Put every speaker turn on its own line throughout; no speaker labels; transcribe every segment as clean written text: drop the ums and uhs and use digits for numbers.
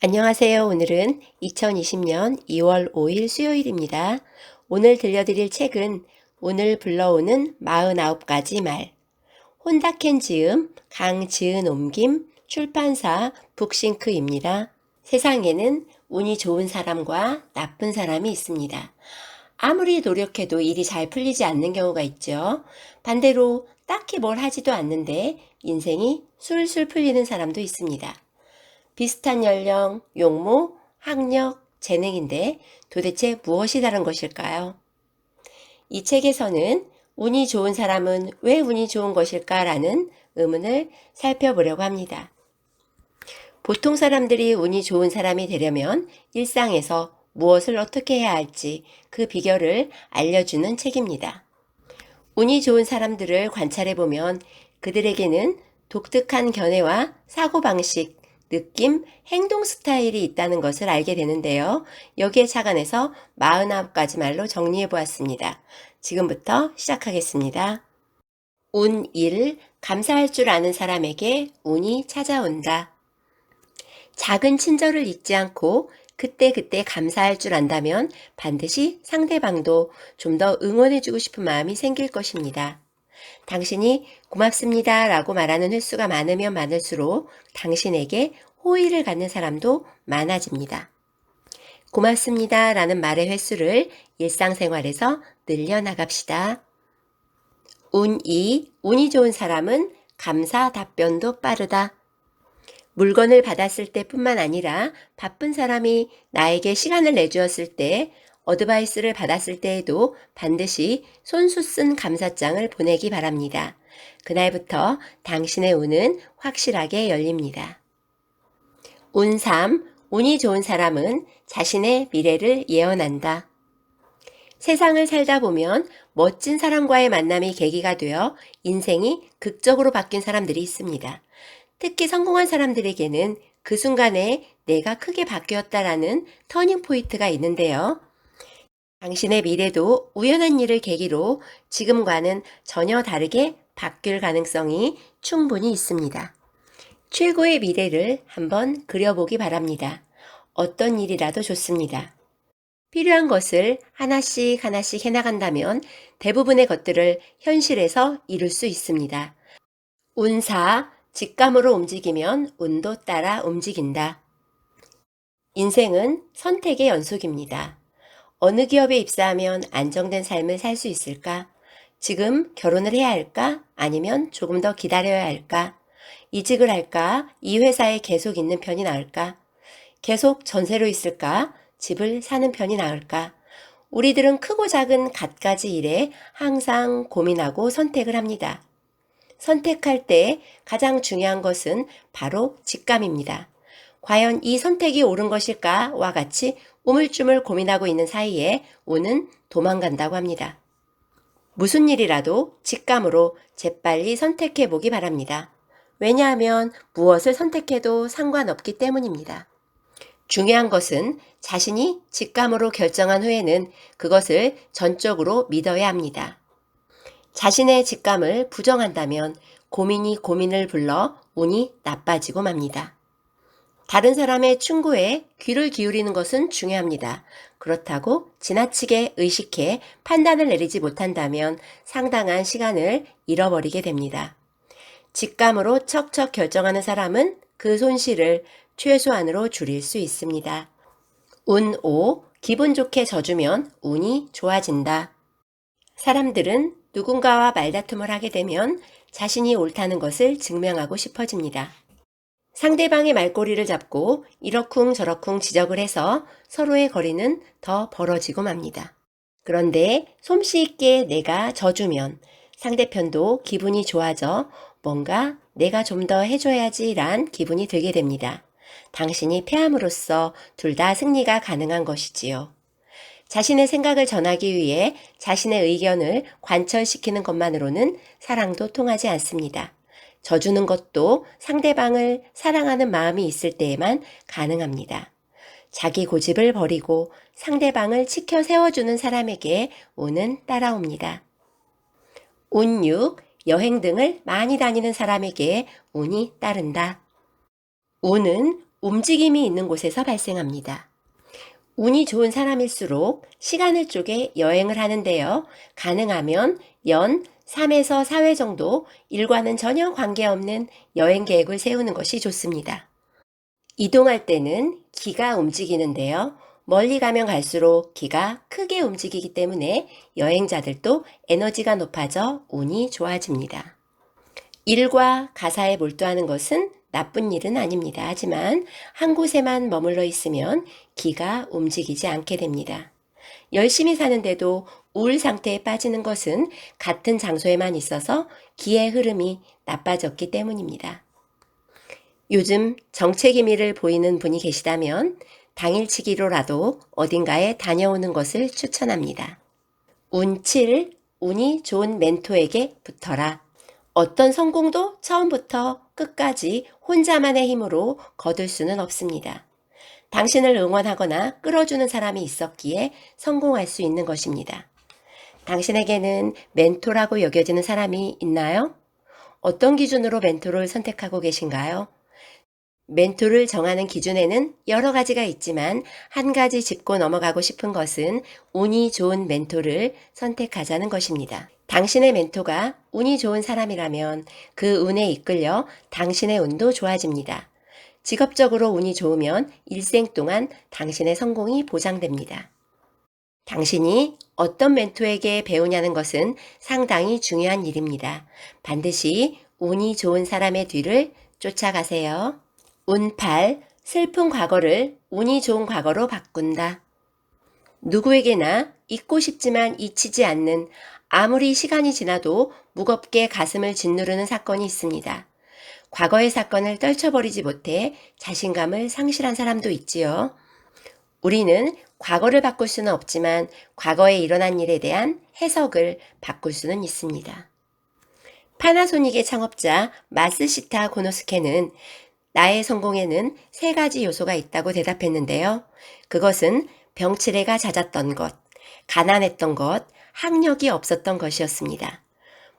안녕하세요. 오늘은 2020년 2월 5일 수요일입니다. 오늘 들려드릴 책은 오늘 불러오는 49가지 말, 혼다켄 지음, 강지은 옮김, 출판사 북싱크입니다. 세상에는 운이 좋은 사람과 나쁜 사람이 있습니다. 아무리 노력해도 일이 잘 풀리지 않는 경우가 있죠. 반대로 딱히 뭘 하지도 않는데 인생이 술술 풀리는 사람도 있습니다. 비슷한 연령, 용모, 학력, 재능인데 도대체 무엇이 다른 것일까요? 이 책에서는 운이 좋은 사람은 왜 운이 좋은 것일까라는 의문을 살펴보려고 합니다. 보통 사람들이 운이 좋은 사람이 되려면 일상에서 무엇을 어떻게 해야 할지 그 비결을 알려주는 책입니다. 운이 좋은 사람들을 관찰해보면 그들에게는 독특한 견해와 사고방식, 느낌, 행동 스타일이 있다는 것을 알게 되는데요. 여기에 착안해서 49가지 말로 정리해 보았습니다. 지금부터 시작하겠습니다. 운 1. 감사할 줄 아는 사람에게 운이 찾아온다. 작은 친절을 잊지 않고 그때그때 감사할 줄 안다면 반드시 상대방도 좀 더 응원해주고 싶은 마음이 생길 것입니다. 당신이 고맙습니다 라고 말하는 횟수가 많으면 많을수록 당신에게 호의를 갖는 사람도 많아집니다. 고맙습니다 라는 말의 횟수를 일상생활에서 늘려나갑시다. 운 2. 운이 좋은 사람은 감사 답변도 빠르다. 물건을 받았을 때뿐만 아니라 바쁜 사람이 나에게 시간을 내주었을 때, 어드바이스를 받았을 때에도 반드시 손수 쓴 감사장을 보내기 바랍니다. 그날부터 당신의 운은 확실하게 열립니다. 운 3. 운이 좋은 사람은 자신의 미래를 예언한다. 세상을 살다 보면 멋진 사람과의 만남이 계기가 되어 인생이 극적으로 바뀐 사람들이 있습니다. 특히 성공한 사람들에게는 그 순간에 내가 크게 바뀌었다라는 터닝 포인트가 있는데요. 당신의 미래도 우연한 일을 계기로 지금과는 전혀 다르게 바뀔 가능성이 충분히 있습니다. 최고의 미래를 한번 그려보기 바랍니다. 어떤 일이라도 좋습니다. 필요한 것을 하나씩 하나씩 해나간다면 대부분의 것들을 현실에서 이룰 수 있습니다. 운사, 직감으로 움직이면 운도 따라 움직인다. 인생은 선택의 연속입니다. 어느 기업에 입사하면 안정된 삶을 살 수 있을까? 지금 결혼을 해야 할까? 아니면 조금 더 기다려야 할까? 이직을 할까? 이 회사에 계속 있는 편이 나을까? 계속 전세로 있을까? 집을 사는 편이 나을까? 우리들은 크고 작은 갖가지 일에 항상 고민하고 선택을 합니다. 선택할 때 가장 중요한 것은 바로 직감입니다. 과연 이 선택이 옳은 것일까와 같이 우물쭈물 고민하고 있는 사이에 운은 도망간다고 합니다. 무슨 일이라도 직감으로 재빨리 선택해 보기 바랍니다. 왜냐하면 무엇을 선택해도 상관없기 때문입니다. 중요한 것은 자신이 직감으로 결정한 후에는 그것을 전적으로 믿어야 합니다. 자신의 직감을 부정한다면 고민이 고민을 불러 운이 나빠지고 맙니다. 다른 사람의 충고에 귀를 기울이는 것은 중요합니다. 그렇다고 지나치게 의식해 판단을 내리지 못한다면 상당한 시간을 잃어버리게 됩니다. 직감으로 척척 결정하는 사람은 그 손실을 최소한으로 줄일 수 있습니다. 운 5. 기분 좋게 져주면 운이 좋아진다. 사람들은 누군가와 말다툼을 하게 되면 자신이 옳다는 것을 증명하고 싶어집니다. 상대방의 말꼬리를 잡고 이러쿵저러쿵 지적을 해서 서로의 거리는 더 벌어지고 맙니다. 그런데 솜씨 있게 내가 져주면 상대편도 기분이 좋아져 뭔가 내가 좀 더 해줘야지란 기분이 들게 됩니다. 당신이 패함으로써 둘 다 승리가 가능한 것이지요. 자신의 생각을 전하기 위해 자신의 의견을 관철시키는 것만으로는 사랑도 통하지 않습니다. 져주는 것도 상대방을 사랑하는 마음이 있을 때에만 가능합니다. 자기 고집을 버리고 상대방을 치켜 세워주는 사람에게 운은 따라옵니다. 운 6. 여행 등을 많이 다니는 사람에게 운이 따른다. 운은 움직임이 있는 곳에서 발생합니다. 운이 좋은 사람일수록 시간을 쪼개 여행을 하는데요. 가능하면 연 3에서 4회 정도 일과는 전혀 관계없는 여행 계획을 세우는 것이 좋습니다. 이동할 때는 기가 움직이는데요. 멀리 가면 갈수록 기가 크게 움직이기 때문에 여행자들도 에너지가 높아져 운이 좋아집니다. 일과 가사에 몰두하는 것은 나쁜 일은 아닙니다. 하지만 한 곳에만 머물러 있으면 기가 움직이지 않게 됩니다. 열심히 사는데도 우울 상태에 빠지는 것은 같은 장소에만 있어서 기의 흐름이 나빠졌기 때문입니다. 요즘 정체 기미를 보이는 분이 계시다면 당일치기로라도 어딘가에 다녀오는 것을 추천합니다. 운 7. 운이 좋은 멘토에게 붙어라. 어떤 성공도 처음부터 끝까지 혼자만의 힘으로 거둘 수는 없습니다. 당신을 응원하거나 끌어주는 사람이 있었기에 성공할 수 있는 것입니다. 당신에게는 멘토라고 여겨지는 사람이 있나요? 어떤 기준으로 멘토를 선택하고 계신가요? 멘토를 정하는 기준에는 여러 가지가 있지만 한 가지 짚고 넘어가고 싶은 것은 운이 좋은 멘토를 선택하자는 것입니다. 당신의 멘토가 운이 좋은 사람이라면 그 운에 이끌려 당신의 운도 좋아집니다. 직업적으로 운이 좋으면 일생 동안 당신의 성공이 보장됩니다. 당신이 어떤 멘토에게 배우냐는 것은 상당히 중요한 일입니다. 반드시 운이 좋은 사람의 뒤를 쫓아가세요. 운 8. 슬픈 과거를 운이 좋은 과거로 바꾼다. 누구에게나 잊고 싶지만 잊히지 않는 아무리 시간이 지나도 무겁게 가슴을 짓누르는 사건이 있습니다. 과거의 사건을 떨쳐버리지 못해 자신감을 상실한 사람도 있지요. 우리는 과거를 바꿀 수는 없지만 과거에 일어난 일에 대한 해석을 바꿀 수는 있습니다. 파나소닉의 창업자 마스시타 고노스케는 나의 성공에는 3가지 요소가 있다고 대답했는데요. 그것은 병치레가 잦았던 것, 가난했던 것, 학력이 없었던 것이었습니다.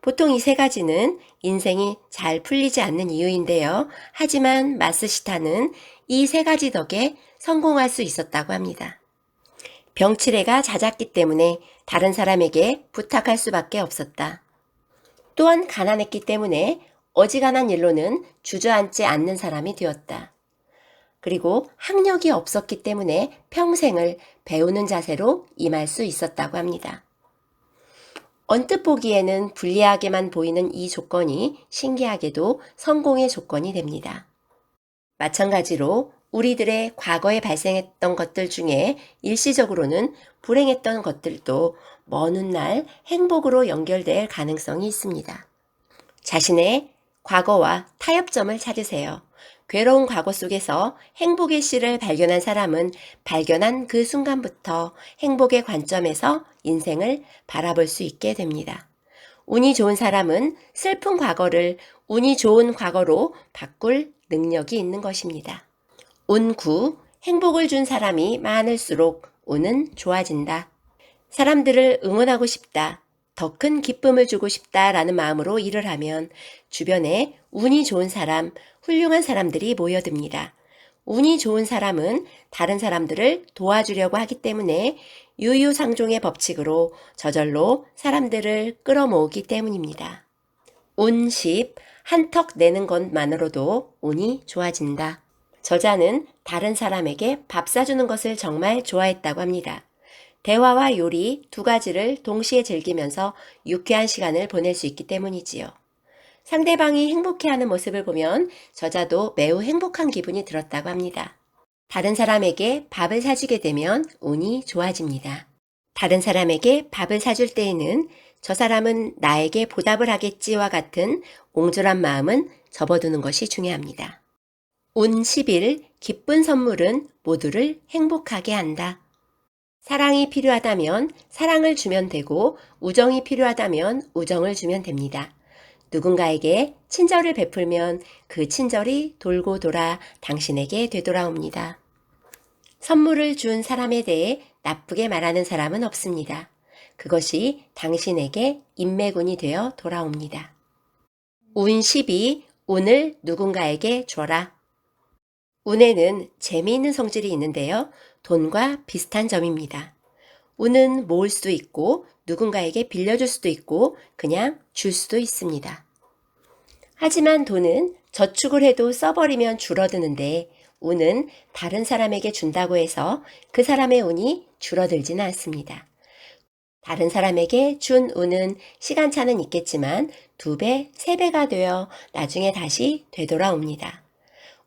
보통 이 3가지는 인생이 잘 풀리지 않는 이유인데요. 하지만 마스시타는 이 3가지 덕에 성공할 수 있었다고 합니다. 병치레가 잦았기 때문에 다른 사람에게 부탁할 수밖에 없었다. 또한 가난했기 때문에 어지간한 일로는 주저앉지 않는 사람이 되었다. 그리고 학력이 없었기 때문에 평생을 배우는 자세로 임할 수 있었다고 합니다. 언뜻 보기에는 불리하게만 보이는 이 조건이 신기하게도 성공의 조건이 됩니다. 마찬가지로 우리들의 과거에 발생했던 것들 중에 일시적으로는 불행했던 것들도 먼 훗날 행복으로 연결될 가능성이 있습니다. 자신의 과거와 타협점을 찾으세요. 괴로운 과거 속에서 행복의 씨를 발견한 사람은 발견한 그 순간부터 행복의 관점에서 인생을 바라볼 수 있게 됩니다. 운이 좋은 사람은 슬픈 과거를 운이 좋은 과거로 바꿀 능력이 있는 것입니다. 운 9. 행복을 준 사람이 많을수록 운은 좋아진다. 사람들을 응원하고 싶다. 더 큰 기쁨을 주고 싶다라는 마음으로 일을 하면 주변에 운이 좋은 사람, 훌륭한 사람들이 모여듭니다. 운이 좋은 사람은 다른 사람들을 도와주려고 하기 때문에 유유상종의 법칙으로 저절로 사람들을 끌어모으기 때문입니다. 운 10. 한턱 내는 것만으로도 운이 좋아진다. 저자는 다른 사람에게 밥 사주는 것을 정말 좋아했다고 합니다. 대화와 요리 2가지를 동시에 즐기면서 유쾌한 시간을 보낼 수 있기 때문이지요. 상대방이 행복해하는 모습을 보면 저자도 매우 행복한 기분이 들었다고 합니다. 다른 사람에게 밥을 사주게 되면 운이 좋아집니다. 다른 사람에게 밥을 사줄 때에는 저 사람은 나에게 보답을 하겠지와 같은 옹졸한 마음은 접어두는 것이 중요합니다. 운 11. 기쁜 선물은 모두를 행복하게 한다. 사랑이 필요하다면 사랑을 주면 되고 우정이 필요하다면 우정을 주면 됩니다. 누군가에게 친절을 베풀면 그 친절이 돌고 돌아 당신에게 되돌아옵니다. 선물을 준 사람에 대해 나쁘게 말하는 사람은 없습니다. 그것이 당신에게 인맥운이 되어 돌아옵니다. 운 12. 운을 누군가에게 줘라. 운에는 재미있는 성질이 있는데요. 돈과 비슷한 점입니다. 운은 모을 수도 있고 누군가에게 빌려줄 수도 있고 그냥 줄 수도 있습니다. 하지만 돈은 저축을 해도 써버리면 줄어드는데 운은 다른 사람에게 준다고 해서 그 사람의 운이 줄어들지는 않습니다. 다른 사람에게 준 운은 시간차는 있겠지만 2배, 3배가 되어 나중에 다시 되돌아옵니다.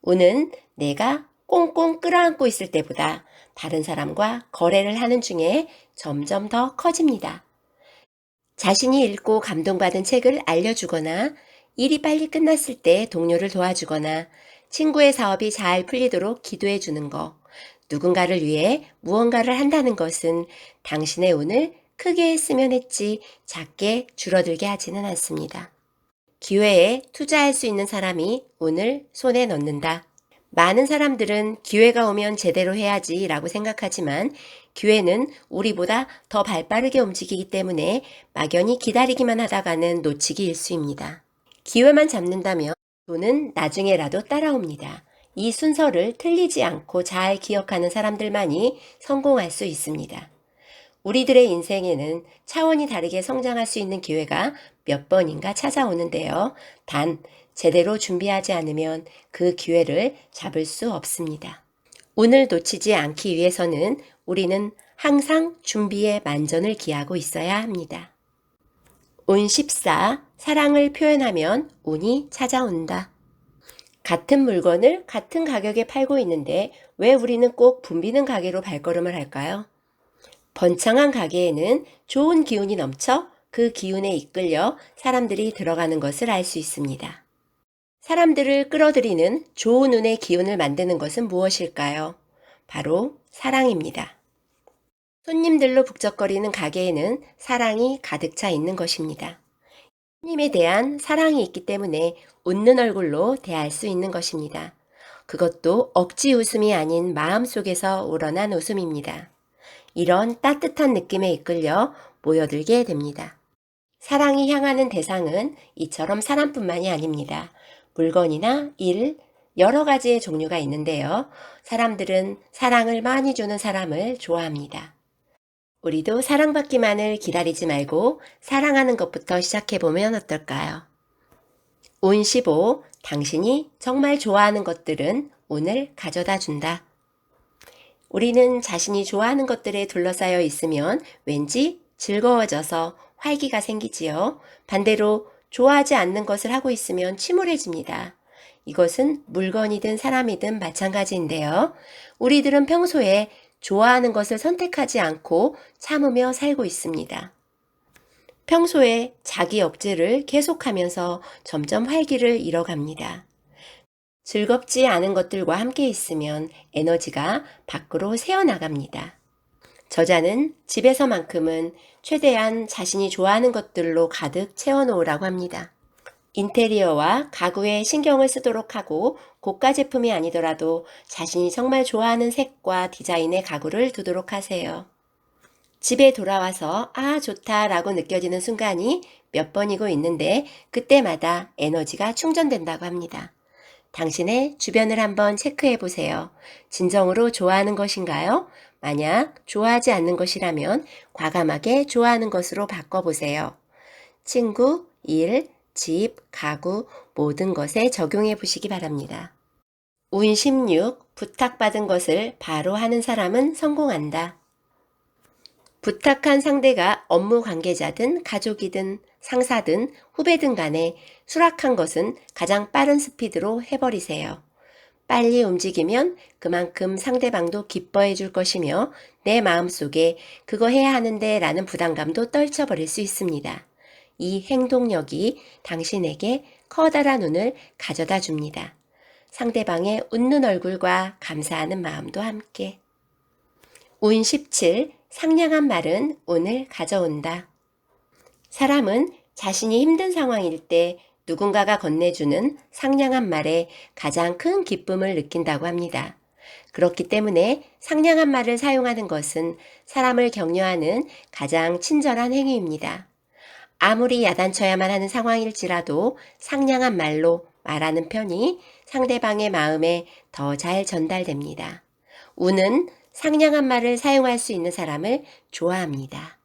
운은 내가 꽁꽁 끌어안고 있을 때보다 다른 사람과 거래를 하는 중에 점점 더 커집니다. 자신이 읽고 감동받은 책을 알려주거나 일이 빨리 끝났을 때 동료를 도와주거나 친구의 사업이 잘 풀리도록 기도해 주는 것, 누군가를 위해 무언가를 한다는 것은 당신의 운을 크게 했으면 했지 작게 줄어들게 하지는 않습니다. 기회에 투자할 수 있는 사람이 운을 손에 넣는다. 많은 사람들은 기회가 오면 제대로 해야지 라고 생각하지만 기회는 우리보다 더 발빠르게 움직이기 때문에 막연히 기다리기만 하다가는 놓치기 일쑤입니다. 기회만 잡는다면 돈은 나중에라도 따라옵니다. 이 순서를 틀리지 않고 잘 기억하는 사람들만이 성공할 수 있습니다. 우리들의 인생에는 차원이 다르게 성장할 수 있는 기회가 몇 번인가 찾아오는데요. 단, 제대로 준비하지 않으면 그 기회를 잡을 수 없습니다. 운을 놓치지 않기 위해서는 우리는 항상 준비에 만전을 기하고 있어야 합니다. 운 14. 사랑을 표현하면 운이 찾아온다. 같은 물건을 같은 가격에 팔고 있는데 왜 우리는 꼭 붐비는 가게로 발걸음을 할까요? 번창한 가게에는 좋은 기운이 넘쳐 그 기운에 이끌려 사람들이 들어가는 것을 알 수 있습니다. 사람들을 끌어들이는 좋은 운의 기운을 만드는 것은 무엇일까요? 바로 사랑입니다. 손님들로 북적거리는 가게에는 사랑이 가득 차 있는 것입니다. 손님에 대한 사랑이 있기 때문에 웃는 얼굴로 대할 수 있는 것입니다. 그것도 억지 웃음이 아닌 마음속에서 우러난 웃음입니다. 이런 따뜻한 느낌에 이끌려 모여들게 됩니다. 사랑이 향하는 대상은 이처럼 사람뿐만이 아닙니다. 물건이나 일, 여러 가지의 종류가 있는데요. 사람들은 사랑을 많이 주는 사람을 좋아합니다. 우리도 사랑받기만을 기다리지 말고 사랑하는 것부터 시작해보면 어떨까요? 운 15. 당신이 정말 좋아하는 것들은 운을 가져다 준다. 우리는 자신이 좋아하는 것들에 둘러싸여 있으면 왠지 즐거워져서 활기가 생기지요. 반대로 좋아하지 않는 것을 하고 있으면 침울해집니다. 이것은 물건이든 사람이든 마찬가지인데요. 우리들은 평소에 좋아하는 것을 선택하지 않고 참으며 살고 있습니다. 평소에 자기 억제를 계속하면서 점점 활기를 잃어갑니다. 즐겁지 않은 것들과 함께 있으면 에너지가 밖으로 새어나갑니다. 저자는 집에서만큼은 최대한 자신이 좋아하는 것들로 가득 채워놓으라고 합니다. 인테리어와 가구에 신경을 쓰도록 하고 고가 제품이 아니더라도 자신이 정말 좋아하는 색과 디자인의 가구를 두도록 하세요. 집에 돌아와서 좋다 라고 느껴지는 순간이 몇 번이고 있는데 그때마다 에너지가 충전된다고 합니다. 당신의 주변을 한번 체크해 보세요. 진정으로 좋아하는 것인가요? 만약 좋아하지 않는 것이라면 과감하게 좋아하는 것으로 바꿔보세요. 친구, 일, 집, 가구 모든 것에 적용해 보시기 바랍니다. 운 16. 부탁받은 것을 바로 하는 사람은 성공한다. 부탁한 상대가 업무 관계자든 가족이든 상사든 후배든 간에 수락한 것은 가장 빠른 스피드로 해버리세요. 빨리 움직이면 그만큼 상대방도 기뻐해 줄 것이며 내 마음속에 그거 해야 하는데 라는 부담감도 떨쳐버릴 수 있습니다. 이 행동력이 당신에게 커다란 운을 가져다 줍니다. 상대방의 웃는 얼굴과 감사하는 마음도 함께. 운 17. 상냥한 말은 운을 가져온다. 사람은 자신이 힘든 상황일 때 누군가가 건네주는 상냥한 말에 가장 큰 기쁨을 느낀다고 합니다. 그렇기 때문에 상냥한 말을 사용하는 것은 사람을 격려하는 가장 친절한 행위입니다. 아무리 야단쳐야만 하는 상황일지라도 상냥한 말로 말하는 편이 상대방의 마음에 더 잘 전달됩니다. 운은 상냥한 말을 사용할 수 있는 사람을 좋아합니다.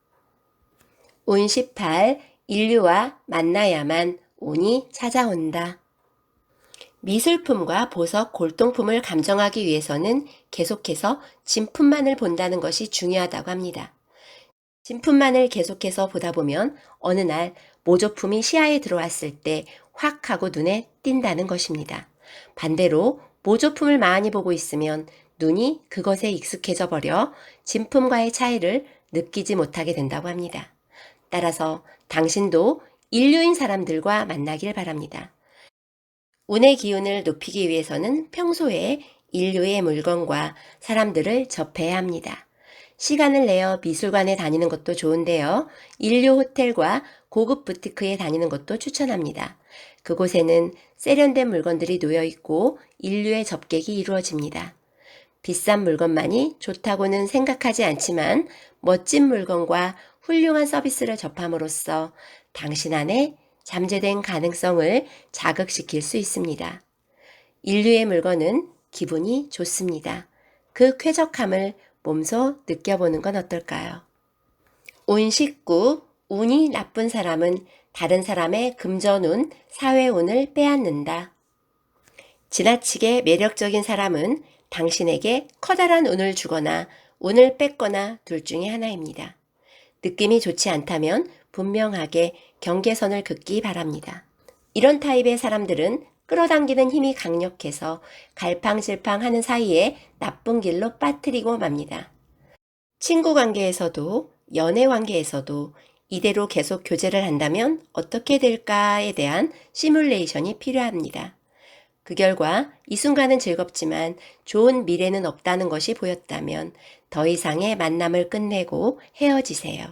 운 18, 인류와 만나야만 운이 찾아온다. 미술품과 보석, 골동품을 감정하기 위해서는 계속해서 진품만을 본다는 것이 중요하다고 합니다. 진품만을 계속해서 보다 보면 어느 날 모조품이 시야에 들어왔을 때 확 하고 눈에 띈다는 것입니다. 반대로 모조품을 많이 보고 있으면 눈이 그것에 익숙해져 버려 진품과의 차이를 느끼지 못하게 된다고 합니다. 따라서 당신도 인류인 사람들과 만나길 바랍니다. 운의 기운을 높이기 위해서는 평소에 인류의 물건과 사람들을 접해야 합니다. 시간을 내어 미술관에 다니는 것도 좋은데요. 인류 호텔과 고급 부티크에 다니는 것도 추천합니다. 그곳에는 세련된 물건들이 놓여 있고 인류의 접객이 이루어집니다. 비싼 물건만이 좋다고는 생각하지 않지만 멋진 물건과 훌륭한 서비스를 접함으로써 당신 안에 잠재된 가능성을 자극시킬 수 있습니다. 인류의 물건은 기분이 좋습니다. 그 쾌적함을 몸소 느껴보는 건 어떨까요? 운 19, 운이 나쁜 사람은 다른 사람의 금전운, 사회운을 빼앗는다. 지나치게 매력적인 사람은 당신에게 커다란 운을 주거나 운을 뺏거나 둘 중에 하나입니다. 느낌이 좋지 않다면 분명하게 경계선을 긋기 바랍니다. 이런 타입의 사람들은 끌어당기는 힘이 강력해서 갈팡질팡하는 사이에 나쁜 길로 빠뜨리고 맙니다. 친구 관계에서도 연애 관계에서도 이대로 계속 교제를 한다면 어떻게 될까에 대한 시뮬레이션이 필요합니다. 그 결과 이 순간은 즐겁지만 좋은 미래는 없다는 것이 보였다면 더 이상의 만남을 끝내고 헤어지세요.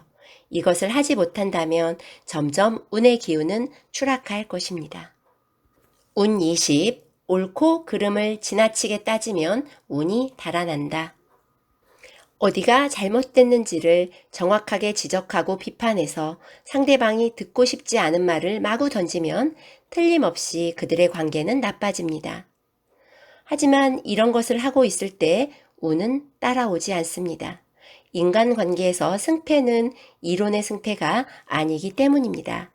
이것을 하지 못한다면 점점 운의 기운은 추락할 것입니다. 운 20, 옳고 그름을 지나치게 따지면 운이 달아난다. 어디가 잘못됐는지를 정확하게 지적하고 비판해서 상대방이 듣고 싶지 않은 말을 마구 던지면 틀림없이 그들의 관계는 나빠집니다. 하지만 이런 것을 하고 있을 때 운은 따라오지 않습니다. 인간관계에서 승패는 이론의 승패가 아니기 때문입니다.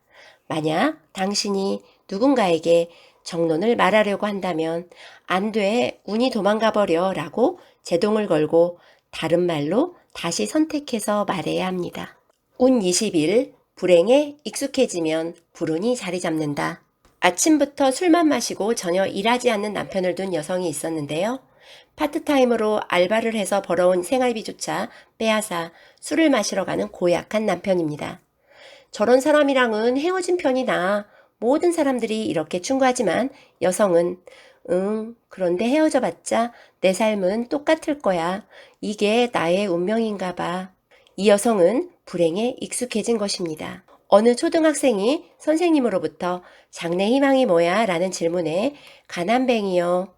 만약 당신이 누군가에게 정론을 말하려고 한다면 안 돼, 운이 도망가 버려 라고 제동을 걸고 다른 말로 다시 선택해서 말해야 합니다. 운 20일, 불행에 익숙해지면 불운이 자리 잡는다. 아침부터 술만 마시고 전혀 일하지 않는 남편을 둔 여성이 있었는데요. 파트타임으로 알바를 해서 벌어온 생활비조차 빼앗아 술을 마시러 가는 고약한 남편입니다. 저런 사람이랑은 헤어진 편이 나아. 모든 사람들이 이렇게 충고하지만 여성은 그런데 헤어져 봤자 내 삶은 똑같을 거야. 이게 나의 운명인가 봐. 이 여성은 불행에 익숙해진 것입니다. 어느 초등학생이 선생님으로부터 장래 희망이 뭐야? 라는 질문에 가난뱅이요.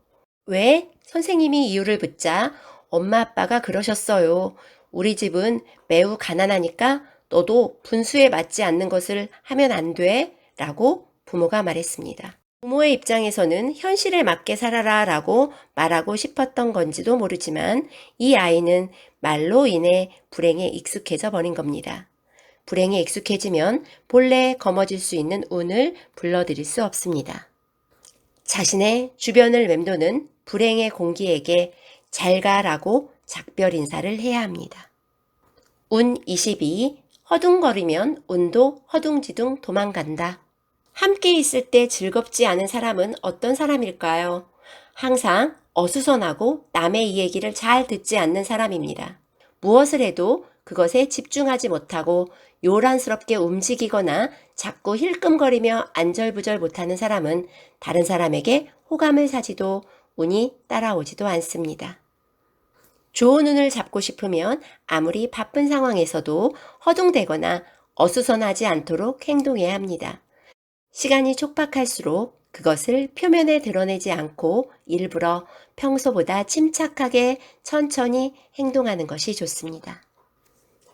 왜? 선생님이 이유를 묻자 엄마 아빠가 그러셨어요. 우리 집은 매우 가난하니까 너도 분수에 맞지 않는 것을 하면 안 돼? 라고 부모가 말했습니다. 부모의 입장에서는 현실에 맞게 살아라 라고 말하고 싶었던 건지도 모르지만 이 아이는 말로 인해 불행에 익숙해져 버린 겁니다. 불행에 익숙해지면 본래 거머쥘 수 있는 운을 불러들일 수 없습니다. 자신의 주변을 맴도는 불행의 공기에게 잘 가라고 작별 인사를 해야 합니다. 운 22, 허둥거리면 운도 허둥지둥 도망간다. 함께 있을 때 즐겁지 않은 사람은 어떤 사람일까요? 항상 어수선하고 남의 이야기를 잘 듣지 않는 사람입니다. 무엇을 해도 그것에 집중하지 못하고 요란스럽게 움직이거나 자꾸 힐끔거리며 안절부절 못하는 사람은 다른 사람에게 호감을 사지도 운이 따라오지도 않습니다. 좋은 운을 잡고 싶으면 아무리 바쁜 상황에서도 허둥대거나 어수선하지 않도록 행동해야 합니다. 시간이 촉박할수록 그것을 표면에 드러내지 않고 일부러 평소보다 침착하게 천천히 행동하는 것이 좋습니다.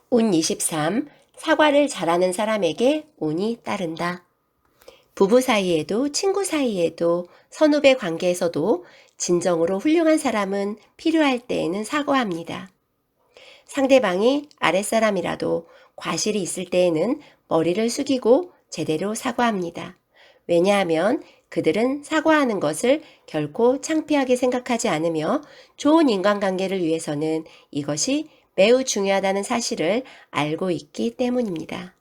운 23, 사과를 잘하는 사람에게 운이 따른다. 부부 사이에도 친구 사이에도 선후배 관계에서도 진정으로 훌륭한 사람은 필요할 때에는 사과합니다. 상대방이 아랫사람이라도 과실이 있을 때에는 머리를 숙이고 제대로 사과합니다. 왜냐하면 그들은 사과하는 것을 결코 창피하게 생각하지 않으며 좋은 인간관계를 위해서는 이것이 매우 중요하다는 사실을 알고 있기 때문입니다.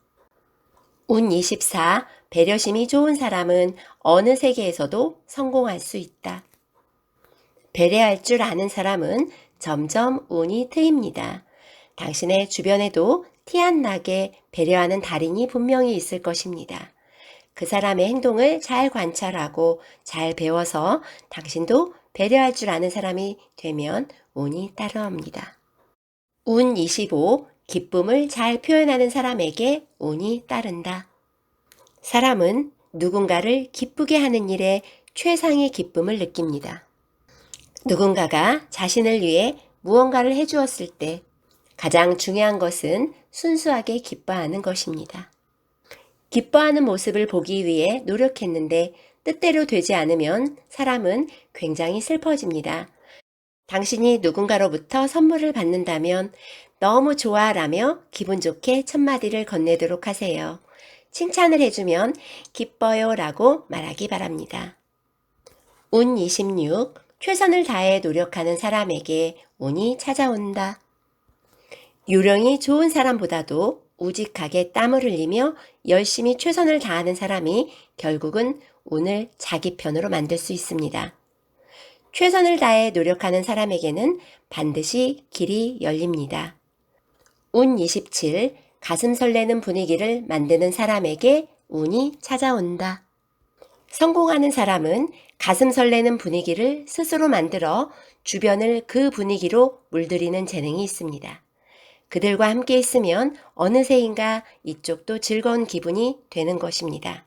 운 24. 배려심이 좋은 사람은 어느 세계에서도 성공할 수 있다. 배려할 줄 아는 사람은 점점 운이 트입니다. 당신의 주변에도 티 안 나게 배려하는 달인이 분명히 있을 것입니다. 그 사람의 행동을 잘 관찰하고 잘 배워서 당신도 배려할 줄 아는 사람이 되면 운이 따라옵니다. 운 25. 기쁨을 잘 표현하는 사람에게 운이 따른다. 사람은 누군가를 기쁘게 하는 일에 최상의 기쁨을 느낍니다. 누군가가 자신을 위해 무언가를 해주었을 때 가장 중요한 것은 순수하게 기뻐하는 것입니다. 기뻐하는 모습을 보기 위해 노력했는데 뜻대로 되지 않으면 사람은 굉장히 슬퍼집니다. 당신이 누군가로부터 선물을 받는다면 너무 좋아라며 기분 좋게 첫마디를 건네도록 하세요. 칭찬을 해주면 기뻐요 라고 말하기 바랍니다. 운 26. 최선을 다해 노력하는 사람에게 운이 찾아온다. 요령이 좋은 사람보다도 우직하게 땀을 흘리며 열심히 최선을 다하는 사람이 결국은 운을 자기 편으로 만들 수 있습니다. 최선을 다해 노력하는 사람에게는 반드시 길이 열립니다. 운 27. 가슴 설레는 분위기를 만드는 사람에게 운이 찾아온다. 성공하는 사람은 가슴 설레는 분위기를 스스로 만들어 주변을 그 분위기로 물들이는 재능이 있습니다. 그들과 함께 있으면 어느새인가 이쪽도 즐거운 기분이 되는 것입니다.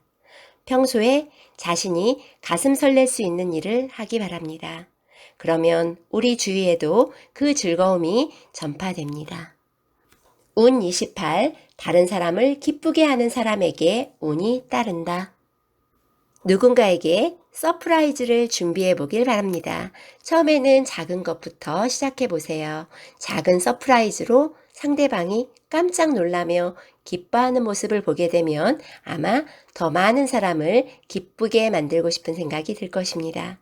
평소에 자신이 가슴 설렐 수 있는 일을 하기 바랍니다. 그러면 우리 주위에도 그 즐거움이 전파됩니다. 운 28. 다른 사람을 기쁘게 하는 사람에게 운이 따른다. 누군가에게 서프라이즈를 준비해 보길 바랍니다. 처음에는 작은 것부터 시작해 보세요. 작은 서프라이즈로 상대방이 깜짝 놀라며 기뻐하는 모습을 보게 되면 아마 더 많은 사람을 기쁘게 만들고 싶은 생각이 들 것입니다.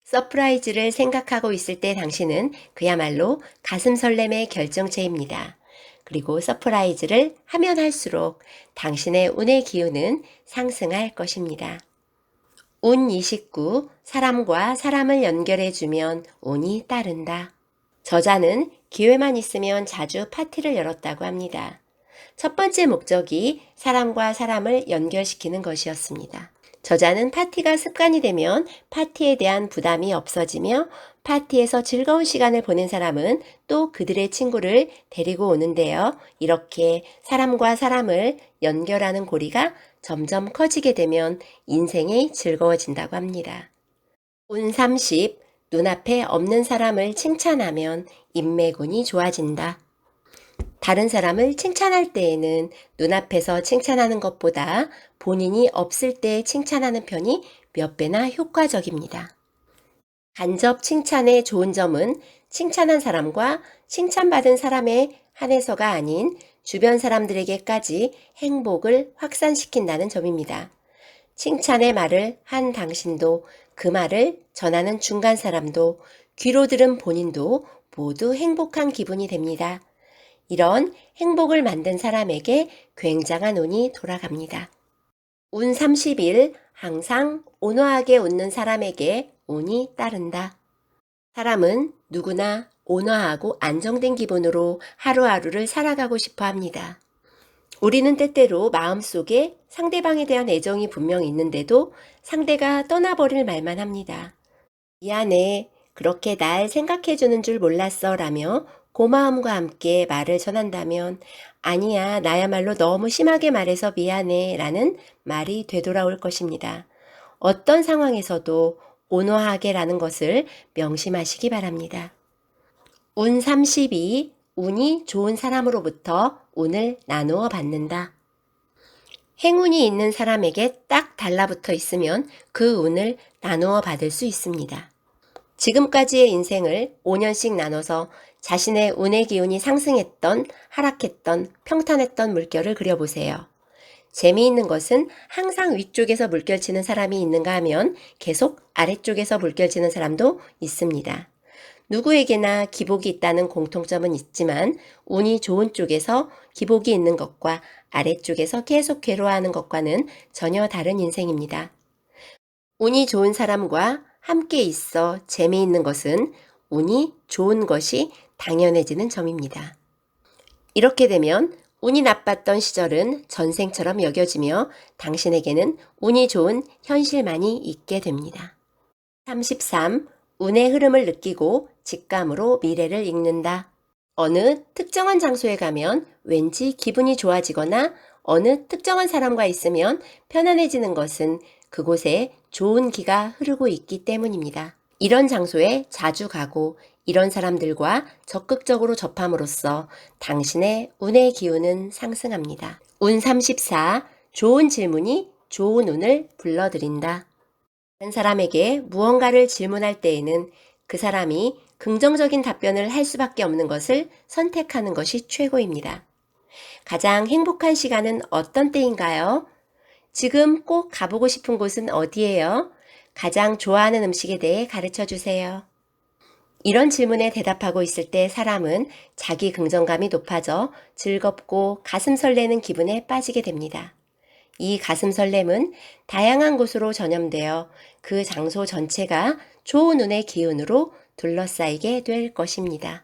서프라이즈를 생각하고 있을 때 당신은 그야말로 가슴 설렘의 결정체입니다. 그리고 서프라이즈를 하면 할수록 당신의 운의 기운은 상승할 것입니다. 운 29. 사람과 사람을 연결해주면 운이 따른다. 저자는 기회만 있으면 자주 파티를 열었다고 합니다. 첫 번째 목적이 사람과 사람을 연결시키는 것이었습니다. 저자는 파티가 습관이 되면 파티에 대한 부담이 없어지며 파티에서 즐거운 시간을 보낸 사람은 또 그들의 친구를 데리고 오는데요. 이렇게 사람과 사람을 연결하는 고리가 점점 커지게 되면 인생이 즐거워진다고 합니다. 운 30. 눈앞에 없는 사람을 칭찬하면 인맥운이 좋아진다. 다른 사람을 칭찬할 때에는 눈앞에서 칭찬하는 것보다 본인이 없을 때 칭찬하는 편이 몇 배나 효과적입니다. 간접 칭찬의 좋은 점은 칭찬한 사람과 칭찬받은 사람에 한해서가 아닌 주변 사람들에게까지 행복을 확산시킨다는 점입니다. 칭찬의 말을 한 당신도 그 말을 전하는 중간 사람도 귀로 들은 본인도 모두 행복한 기분이 됩니다. 이런 행복을 만든 사람에게 굉장한 운이 돌아갑니다. 운 30일 항상 온화하게 웃는 사람에게 운이 따른다. 사람은 누구나 온화하고 안정된 기분으로 하루하루를 살아가고 싶어 합니다. 우리는 때때로 마음속에 상대방에 대한 애정이 분명 있는데도 상대가 떠나버릴 말만 합니다. 미안해, 그렇게 날 생각해주는 줄 몰랐어 라며 고마움과 함께 말을 전한다면 아니야, 나야말로 너무 심하게 말해서 미안해 라는 말이 되돌아올 것입니다. 어떤 상황에서도 온화하게 라는 것을 명심하시기 바랍니다. 운 32. 운이 좋은 사람으로부터 운을 나누어 받는다. 행운이 있는 사람에게 딱 달라붙어 있으면 그 운을 나누어 받을 수 있습니다. 지금까지의 인생을 5년씩 나눠서 자신의 운의 기운이 상승했던, 하락했던, 평탄했던 물결을 그려보세요. 재미있는 것은 항상 위쪽에서 물결치는 사람이 있는가 하면 계속 아래쪽에서 물결치는 사람도 있습니다. 누구에게나 기복이 있다는 공통점은 있지만 운이 좋은 쪽에서 기복이 있는 것과 아래쪽에서 계속 괴로워하는 것과는 전혀 다른 인생입니다. 운이 좋은 사람과 함께 있어 재미있는 것은 운이 좋은 것이 당연해지는 점입니다. 이렇게 되면 운이 나빴던 시절은 전생처럼 여겨지며 당신에게는 운이 좋은 현실만이 있게 됩니다. 33. 운의 흐름을 느끼고 직감으로 미래를 읽는다. 어느 특정한 장소에 가면 왠지 기분이 좋아지거나 어느 특정한 사람과 있으면 편안해지는 것은 그곳에 좋은 기가 흐르고 있기 때문입니다. 이런 장소에 자주 가고 이런 사람들과 적극적으로 접함으로써 당신의 운의 기운은 상승합니다. 운 34. 좋은 질문이 좋은 운을 불러들인다. 다른 사람에게 무언가를 질문할 때에는 그 사람이 긍정적인 답변을 할 수밖에 없는 것을 선택하는 것이 최고입니다. 가장 행복한 시간은 어떤 때인가요? 지금 꼭 가보고 싶은 곳은 어디예요? 가장 좋아하는 음식에 대해 가르쳐 주세요. 이런 질문에 대답하고 있을 때 사람은 자기 긍정감이 높아져 즐겁고 가슴 설레는 기분에 빠지게 됩니다. 이 가슴 설렘은 다양한 곳으로 전염되어 그 장소 전체가 좋은 운의 기운으로 둘러싸이게 될 것입니다.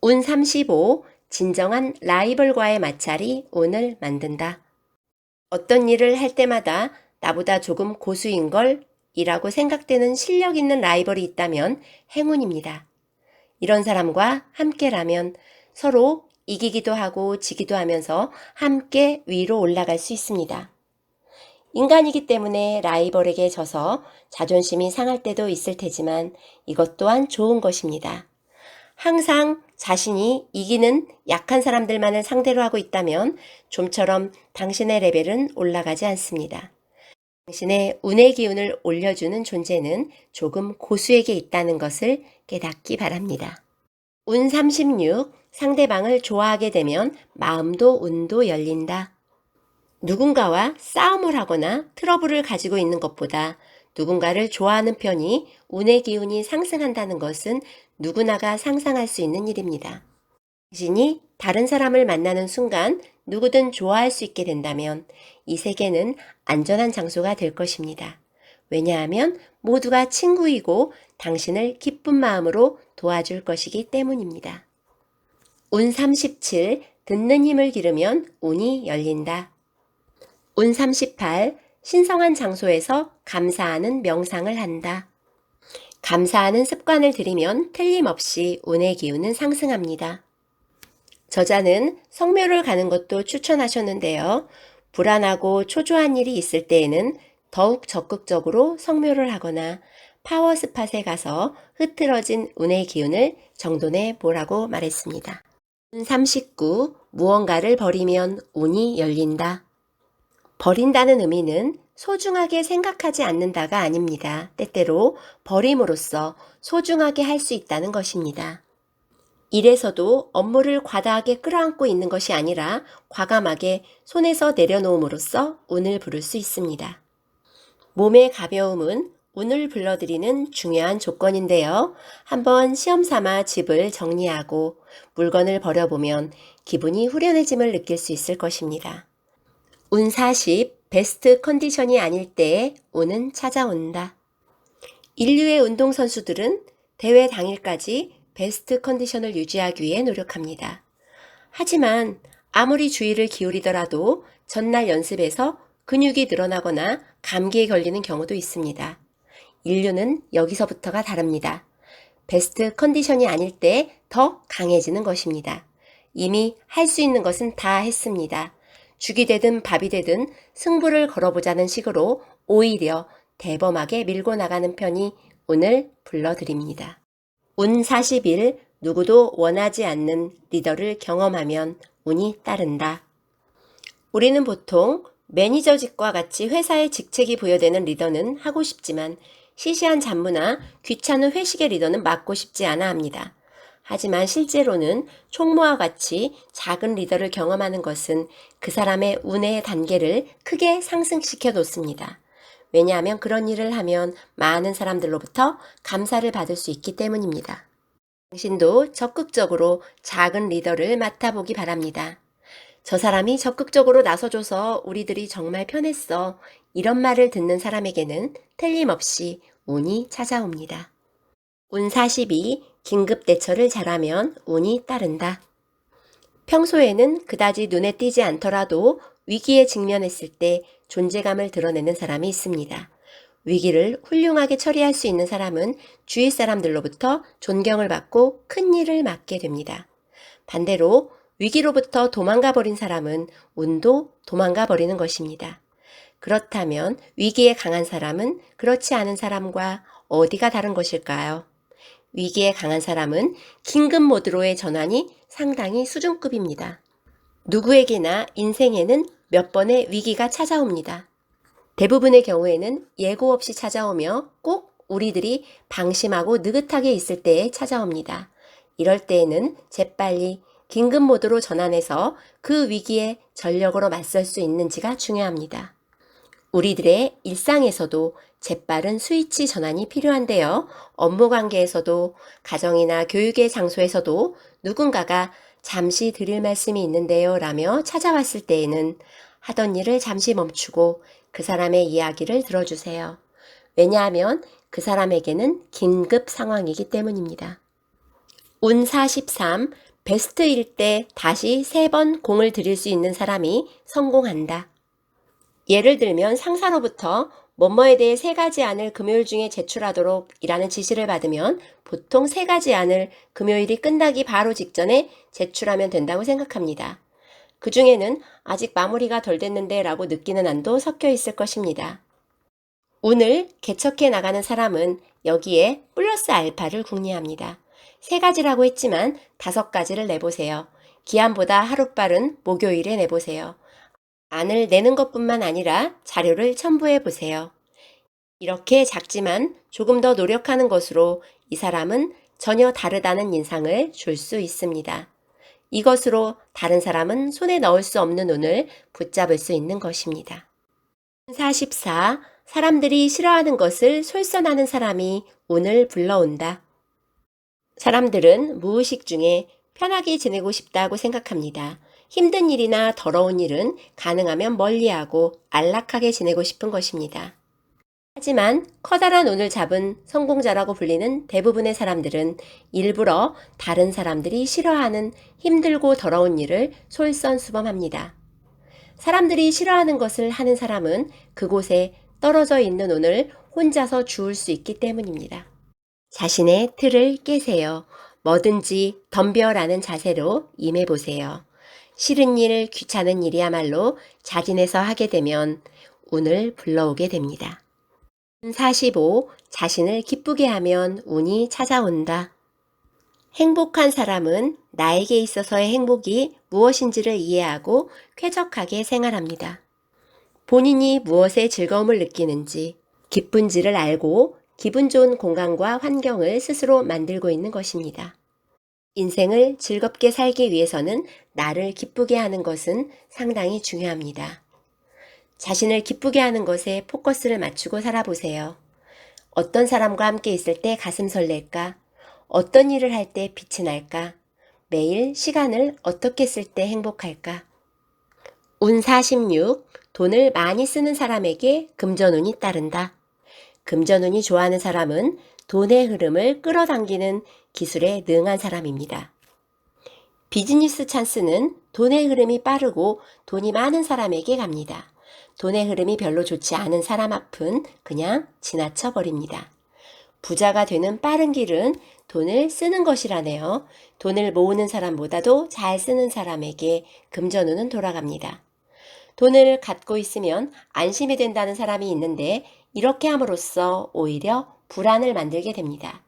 운 35. 진정한 라이벌과의 마찰이 운을 만든다. 어떤 일을 할 때마다 나보다 조금 고수인 걸 이라고 생각되는 실력 있는 라이벌이 있다면 행운입니다. 이런 사람과 함께라면 서로 이기기도 하고 지기도 하면서 함께 위로 올라갈 수 있습니다. 인간이기 때문에 라이벌에게 져서 자존심이 상할 때도 있을 테지만 이것 또한 좋은 것입니다. 항상 자신이 이기는 약한 사람들만을 상대로 하고 있다면 좀처럼 당신의 레벨은 올라가지 않습니다. 당신의 운의 기운을 올려주는 존재는 조금 고수에게 있다는 것을 깨닫기 바랍니다. 운 36. 상대방을 좋아하게 되면 마음도 운도 열린다. 누군가와 싸움을 하거나 트러블을 가지고 있는 것보다 누군가를 좋아하는 편이 운의 기운이 상승한다는 것은 누구나가 상상할 수 있는 일입니다. 당신이 다른 사람을 만나는 순간 누구든 좋아할 수 있게 된다면 이 세계는 안전한 장소가 될 것입니다. 왜냐하면 모두가 친구이고 당신을 기쁜 마음으로 도와줄 것이기 때문입니다. 운 37. 듣는 힘을 기르면 운이 열린다. 운 38. 신성한 장소에서 감사하는 명상을 한다. 감사하는 습관을 들이면 틀림없이 운의 기운은 상승합니다. 저자는 성묘를 가는 것도 추천하셨는데요. 불안하고 초조한 일이 있을 때에는 더욱 적극적으로 성묘를 하거나 파워 스팟에 가서 흐트러진 운의 기운을 정돈해 보라고 말했습니다. 운 39. 무언가를 버리면 운이 열린다. 버린다는 의미는 소중하게 생각하지 않는다가 아닙니다. 때때로 버림으로써 소중하게 할 수 있다는 것입니다. 일에서도 업무를 과다하게 끌어안고 있는 것이 아니라 과감하게 손에서 내려놓음으로써 운을 부를 수 있습니다. 몸의 가벼움은 운을 불러들이는 중요한 조건인데요. 한번 시험 삼아 집을 정리하고 물건을 버려보면 기분이 후련해짐을 느낄 수 있을 것입니다. 운 40. 베스트 컨디션이 아닐 때에 운은 찾아온다. 인류의 운동선수들은 대회 당일까지 베스트 컨디션을 유지하기 위해 노력합니다. 하지만 아무리 주의를 기울이더라도 전날 연습에서 근육이 늘어나거나 감기에 걸리는 경우도 있습니다. 인류는 여기서부터가 다릅니다. 베스트 컨디션이 아닐 때 더 강해지는 것입니다. 이미 할 수 있는 것은 다 했습니다. 죽이 되든 밥이 되든 승부를 걸어보자는 식으로 오히려 대범하게 밀고 나가는 편이 운을 불러드립니다. 운 41. 누구도 원하지 않는 리더를 경험하면 운이 따른다. 우리는 보통 매니저직과 같이 회사의 직책이 부여되는 리더는 하고 싶지만 시시한 잡무나 귀찮은 회식의 리더는 맡고 싶지 않아 합니다. 하지만 실제로는 총무와 같이 작은 리더를 경험하는 것은 그 사람의 운의 단계를 크게 상승시켜 놓습니다. 왜냐하면 그런 일을 하면 많은 사람들로부터 감사를 받을 수 있기 때문입니다. 당신도 적극적으로 작은 리더를 맡아보기 바랍니다. 저 사람이 적극적으로 나서줘서 우리들이 정말 편했어. 이런 말을 듣는 사람에게는 틀림없이 운이 찾아옵니다. 운 42, 긴급 대처를 잘하면 운이 따른다. 평소에는 그다지 눈에 띄지 않더라도 위기에 직면했을 때 존재감을 드러내는 사람이 있습니다. 위기를 훌륭하게 처리할 수 있는 사람은 주위 사람들로부터 존경을 받고 큰 일을 맡게 됩니다. 반대로 위기로부터 도망가 버린 사람은 운도 도망가 버리는 것입니다. 그렇다면 위기에 강한 사람은 그렇지 않은 사람과 어디가 다른 것일까요? 위기에 강한 사람은 긴급 모드로의 전환이 상당히 수준급입니다. 누구에게나 인생에는 몇 번의 위기가 찾아옵니다. 대부분의 경우에는 예고 없이 찾아오며 꼭 우리들이 방심하고 느긋하게 있을 때에 찾아옵니다. 이럴 때에는 재빨리 긴급 모드로 전환해서 그 위기에 전력으로 맞설 수 있는지가 중요합니다. 우리들의 일상에서도 재빠른 스위치 전환이 필요한데요. 업무 관계에서도 가정이나 교육의 장소에서도 누군가가 잠시 드릴 말씀이 있는데요 라며 찾아왔을 때에는 하던 일을 잠시 멈추고 그 사람의 이야기를 들어주세요. 왜냐하면 그 사람에게는 긴급 상황이기 때문입니다. 운 43, 베스트일 때 다시 3번 공을 들일 수 있는 사람이 성공한다. 예를 들면 상사로부터 뭐뭐에 대해 3가지 안을 금요일 중에 제출하도록 이라는 지시를 받으면 보통 3가지 안을 금요일이 끝나기 바로 직전에 제출하면 된다고 생각합니다. 그 중에는 아직 마무리가 덜 됐는데 라고 느끼는 안도 섞여 있을 것입니다. 운을 개척해 나가는 사람은 여기에 플러스 알파를 궁리합니다. 3가지라고 했지만 5가지를 내보세요. 기한보다 하루 빠른 목요일에 내보세요. 안을 내는 것뿐만 아니라 자료를 첨부해 보세요. 이렇게 작지만 조금 더 노력하는 것으로 이 사람은 전혀 다르다는 인상을 줄 수 있습니다. 이것으로 다른 사람은 손에 넣을 수 없는 운을 붙잡을 수 있는 것입니다. 44. 사람들이 싫어하는 것을 솔선하는 사람이 운을 불러온다. 사람들은 무의식 중에 편하게 지내고 싶다고 생각합니다. 힘든 일이나 더러운 일은 가능하면 멀리하고 안락하게 지내고 싶은 것입니다. 하지만 커다란 운을 잡은 성공자라고 불리는 대부분의 사람들은 일부러 다른 사람들이 싫어하는 힘들고 더러운 일을 솔선수범합니다. 사람들이 싫어하는 것을 하는 사람은 그곳에 떨어져 있는 운을 혼자서 주울 수 있기 때문입니다. 자신의 틀을 깨세요. 뭐든지 덤벼라는 자세로 임해보세요. 싫은 일, 귀찮은 일이야말로 자진해서 하게 되면 운을 불러오게 됩니다. 45. 자신을 기쁘게 하면 운이 찾아온다. 행복한 사람은 나에게 있어서의 행복이 무엇인지를 이해하고 쾌적하게 생활합니다. 본인이 무엇에 즐거움을 느끼는지, 기쁜지를 알고 기분 좋은 공간과 환경을 스스로 만들고 있는 것입니다. 인생을 즐겁게 살기 위해서는 나를 기쁘게 하는 것은 상당히 중요합니다. 자신을 기쁘게 하는 것에 포커스를 맞추고 살아보세요. 어떤 사람과 함께 있을 때 가슴 설렐까? 어떤 일을 할 때 빛이 날까? 매일 시간을 어떻게 쓸 때 행복할까? 운 46. 돈을 많이 쓰는 사람에게 금전운이 따른다. 금전운이 좋아하는 사람은 돈의 흐름을 끌어당기는 기술에 능한 사람입니다. 비즈니스 찬스는 돈의 흐름이 빠르고 돈이 많은 사람에게 갑니다. 돈의 흐름이 별로 좋지 않은 사람 앞은 그냥 지나쳐 버립니다. 부자가 되는 빠른 길은 돈을 쓰는 것이라네요. 돈을 모으는 사람보다도 잘 쓰는 사람에게 금전운은 돌아갑니다. 돈을 갖고 있으면 안심이 된다는 사람이 있는데 이렇게 함으로써 오히려 불안을 만들게 됩니다.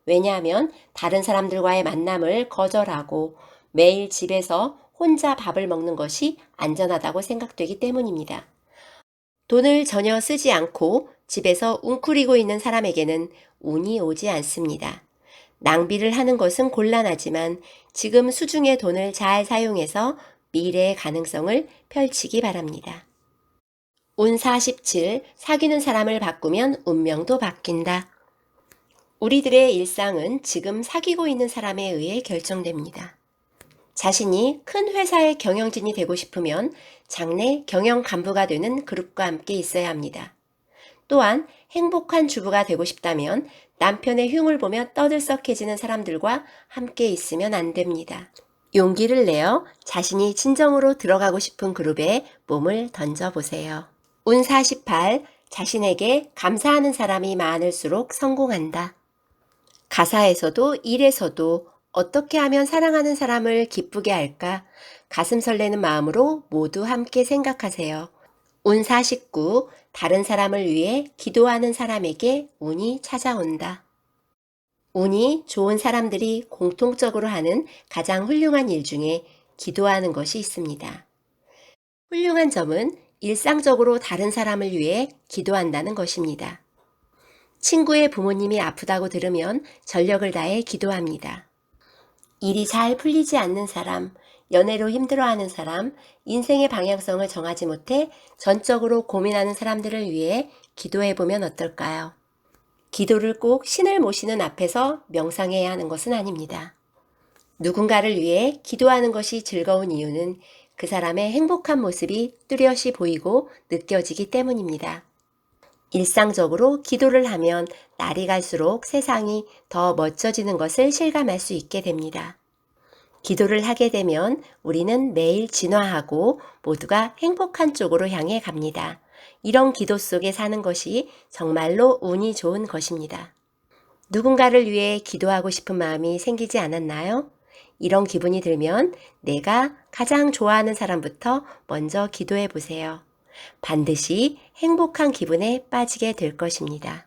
왜냐하면 다른 사람들과의 만남을 거절하고 매일 집에서 혼자 밥을 먹는 것이 안전하다고 생각되기 때문입니다. 돈을 전혀 쓰지 않고 집에서 웅크리고 있는 사람에게는 운이 오지 않습니다. 낭비를 하는 것은 곤란하지만 지금 수중의 돈을 잘 사용해서 미래의 가능성을 펼치기 바랍니다. 운 47, 사귀는 사람을 바꾸면 운명도 바뀐다. 우리들의 일상은 지금 사귀고 있는 사람에 의해 결정됩니다. 자신이 큰 회사의 경영진이 되고 싶으면 장래 경영 간부가 되는 그룹과 함께 있어야 합니다. 또한 행복한 주부가 되고 싶다면 남편의 흉을 보며 떠들썩해지는 사람들과 함께 있으면 안 됩니다. 용기를 내어 자신이 진정으로 들어가고 싶은 그룹에 몸을 던져보세요. 운 48, 자신에게 감사하는 사람이 많을수록 성공한다. 가사에서도 일에서도 어떻게 하면 사랑하는 사람을 기쁘게 할까? 가슴 설레는 마음으로 모두 함께 생각하세요. 운 49, 다른 사람을 위해 기도하는 사람에게 운이 찾아온다. 운이 좋은 사람들이 공통적으로 하는 가장 훌륭한 일 중에 기도하는 것이 있습니다. 훌륭한 점은 일상적으로 다른 사람을 위해 기도한다는 것입니다. 친구의 부모님이 아프다고 들으면 전력을 다해 기도합니다. 일이 잘 풀리지 않는 사람, 연애로 힘들어하는 사람, 인생의 방향성을 정하지 못해 전적으로 고민하는 사람들을 위해 기도해보면 어떨까요? 기도를 꼭 신을 모시는 앞에서 명상해야 하는 것은 아닙니다. 누군가를 위해 기도하는 것이 즐거운 이유는 그 사람의 행복한 모습이 뚜렷이 보이고 느껴지기 때문입니다. 일상적으로 기도를 하면 날이 갈수록 세상이 더 멋져지는 것을 실감할 수 있게 됩니다. 기도를 하게 되면 우리는 매일 진화하고 모두가 행복한 쪽으로 향해 갑니다. 이런 기도 속에 사는 것이 정말로 운이 좋은 것입니다. 누군가를 위해 기도하고 싶은 마음이 생기지 않았나요? 이런 기분이 들면 내가 가장 좋아하는 사람부터 먼저 기도해 보세요. 반드시 행복한 기분에 빠지게 될 것입니다.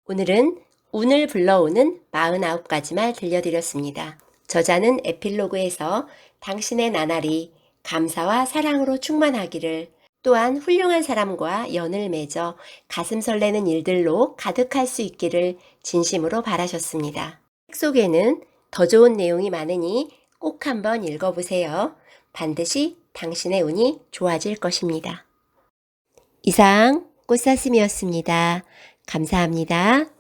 오늘은 운을 불러오는 49가지 말 들려드렸습니다. 저자는 에필로그에서 당신의 나날이 감사와 사랑으로 충만하기를, 또한 훌륭한 사람과 연을 맺어 가슴 설레는 일들로 가득할 수 있기를 진심으로 바라셨습니다. 책 속에는 더 좋은 내용이 많으니 꼭 한번 읽어보세요. 반드시 당신의 운이 좋아질 것입니다. 이상 꽃사슴이었습니다. 감사합니다.